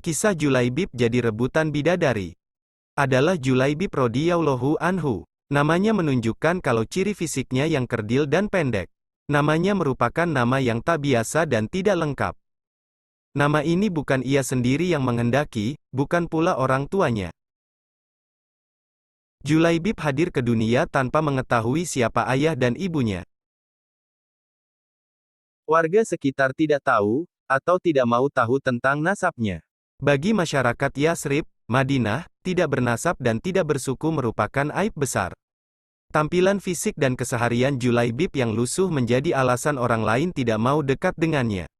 Kisah Julaibib jadi rebutan bidadari. Adalah Julaibib radhiyallahu anhu. Namanya menunjukkan kalau ciri fisiknya yang kerdil dan pendek. Namanya merupakan nama yang tak biasa dan tidak lengkap. Nama ini bukan ia sendiri yang menghendaki, bukan pula orang tuanya. Julaibib hadir ke dunia tanpa mengetahui siapa ayah dan ibunya. Warga sekitar tidak tahu, atau tidak mau tahu tentang nasabnya. Bagi masyarakat Yasrib, Madinah, tidak bernasab dan tidak bersuku merupakan aib besar. Tampilan fisik dan keseharian Julaibib yang lusuh menjadi alasan orang lain tidak mau dekat dengannya.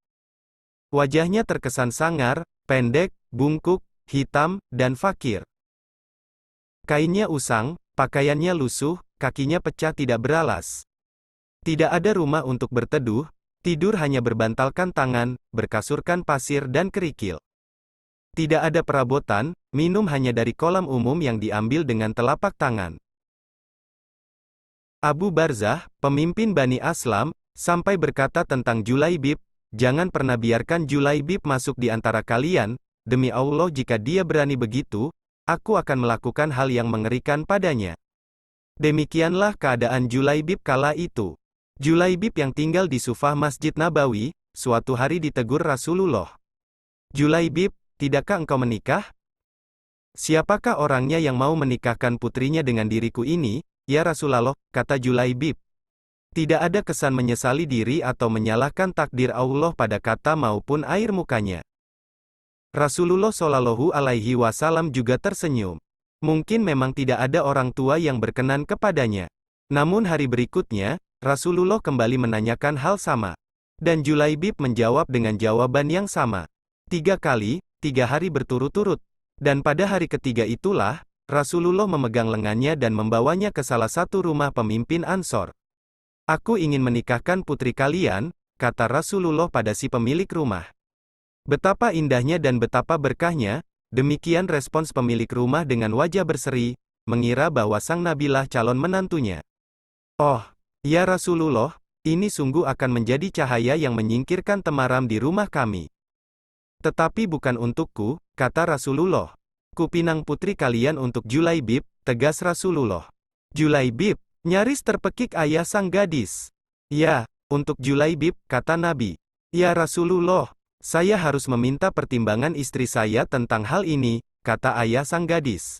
Wajahnya terkesan sangar, pendek, bungkuk, hitam, dan fakir. Kainnya usang, pakaiannya lusuh, kakinya pecah tidak beralas. Tidak ada rumah untuk berteduh, tidur hanya berbantalkan tangan, berkasurkan pasir dan kerikil. Tidak ada perabotan, minum hanya dari kolam umum yang diambil dengan telapak tangan. Abu Barzah, pemimpin Bani Aslam, sampai berkata tentang Julaibib, "Jangan pernah biarkan Julaibib masuk di antara kalian, demi Allah jika dia berani begitu, aku akan melakukan hal yang mengerikan padanya." Demikianlah keadaan Julaibib kala itu. Julaibib yang tinggal di Sufah Masjid Nabawi, suatu hari ditegur Rasulullah. "Julaibib, tidakkah engkau menikah? Siapakah orangnya yang mau menikahkan putrinya dengan diriku ini?" "Ya Rasulullah," kata Julaibib. Tidak ada kesan menyesali diri atau menyalahkan takdir Allah pada kata maupun air mukanya. Rasulullah Shallallahu Alaihi Wasallam juga tersenyum. Mungkin memang tidak ada orang tua yang berkenan kepadanya. Namun hari berikutnya, Rasulullah kembali menanyakan hal sama. Dan Julaibib menjawab dengan jawaban yang sama. 3 kali, 3 hari berturut-turut. Dan pada hari ketiga itulah, Rasulullah memegang lengannya dan membawanya ke salah satu rumah pemimpin Ansor. "Aku ingin menikahkan putri kalian," kata Rasulullah pada si pemilik rumah. Betapa indahnya dan betapa berkahnya, demikian respons pemilik rumah dengan wajah berseri, mengira bahwa sang nabilah calon menantunya. "Oh, ya Rasulullah, ini sungguh akan menjadi cahaya yang menyingkirkan temaram di rumah kami." "Tetapi bukan untukku," kata Rasulullah. "Kupinang putri kalian untuk Julaibib," tegas Rasulullah. "Julaibib?" nyaris terpekik ayah sang gadis. "Ya, untuk Julaibib," kata Nabi. "Ya Rasulullah, saya harus meminta pertimbangan istri saya tentang hal ini," kata ayah sang gadis.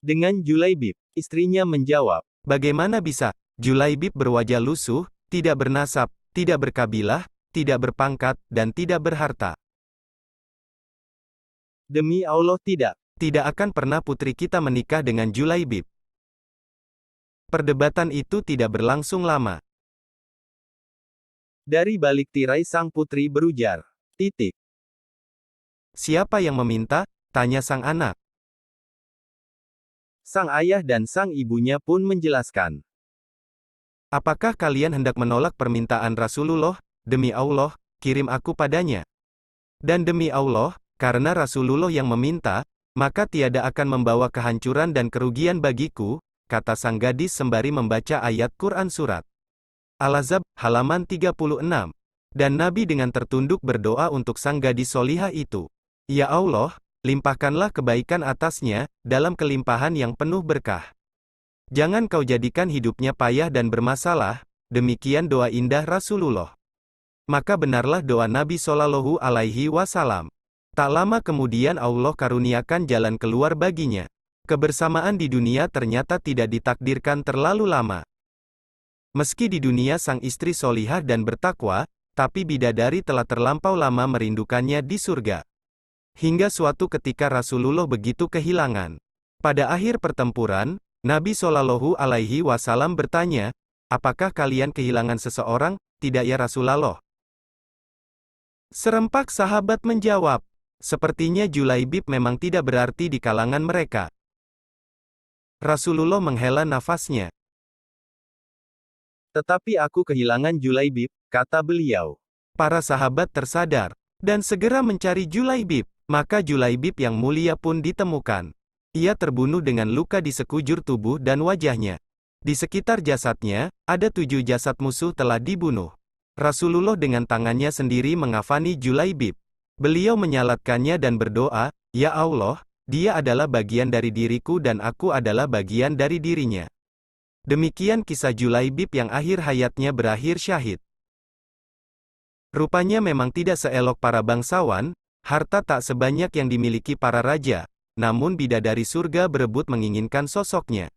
Dengan Julaibib, istrinya menjawab, "Bagaimana bisa? Julaibib berwajah lusuh, tidak bernasab, tidak berkabilah, tidak berpangkat, dan tidak berharta. Demi Allah tidak akan pernah putri kita menikah dengan Julaibib." Perdebatan itu tidak berlangsung lama. Dari balik tirai sang putri berujar, "Titik." "Siapa yang meminta?" tanya sang anak. Sang ayah dan sang ibunya pun menjelaskan. "Apakah kalian hendak menolak permintaan Rasulullah? Demi Allah, kirim aku padanya. Dan demi Allah, karena Rasulullah yang meminta, maka tiada akan membawa kehancuran dan kerugian bagiku," kata sang gadis sembari membaca ayat Quran surat Al-Ahzab, halaman 36. Dan Nabi dengan tertunduk berdoa untuk sang gadis solihah itu. "Ya Allah, limpahkanlah kebaikan atasnya, dalam kelimpahan yang penuh berkah. Jangan kau jadikan hidupnya payah dan bermasalah." Demikian doa indah Rasulullah. Maka benarlah doa Nabi Shallallahu Alaihi Wasallam. Tak lama kemudian Allah karuniakan jalan keluar baginya. Kebersamaan di dunia ternyata tidak ditakdirkan terlalu lama. Meski di dunia sang istri solihah dan bertakwa, tapi bidadari telah terlampau lama merindukannya di surga. Hingga suatu ketika Rasulullah begitu kehilangan. Pada akhir pertempuran, Nabi Shallallahu Alaihi Wasallam bertanya, "Apakah kalian kehilangan seseorang?" "Tidak ya Rasulullah." Serempak sahabat menjawab, "Sepertinya Julaibib memang tidak berarti di kalangan mereka." Rasulullah menghela nafasnya. "Tetapi aku kehilangan Julaibib," kata beliau. Para sahabat tersadar, dan segera mencari Julaibib. Maka Julaibib yang mulia pun ditemukan. Ia terbunuh dengan luka di sekujur tubuh dan wajahnya. Di sekitar jasadnya, ada 7 jasad musuh telah dibunuh. Rasulullah dengan tangannya sendiri mengafani Julaibib. Beliau menyalatkannya dan berdoa, "Ya Allah, dia adalah bagian dari diriku dan aku adalah bagian dari dirinya." Demikian kisah Julaibib yang akhir hayatnya berakhir syahid. Rupanya memang tidak seelok para bangsawan, harta tak sebanyak yang dimiliki para raja, namun bidadari surga berebut menginginkan sosoknya.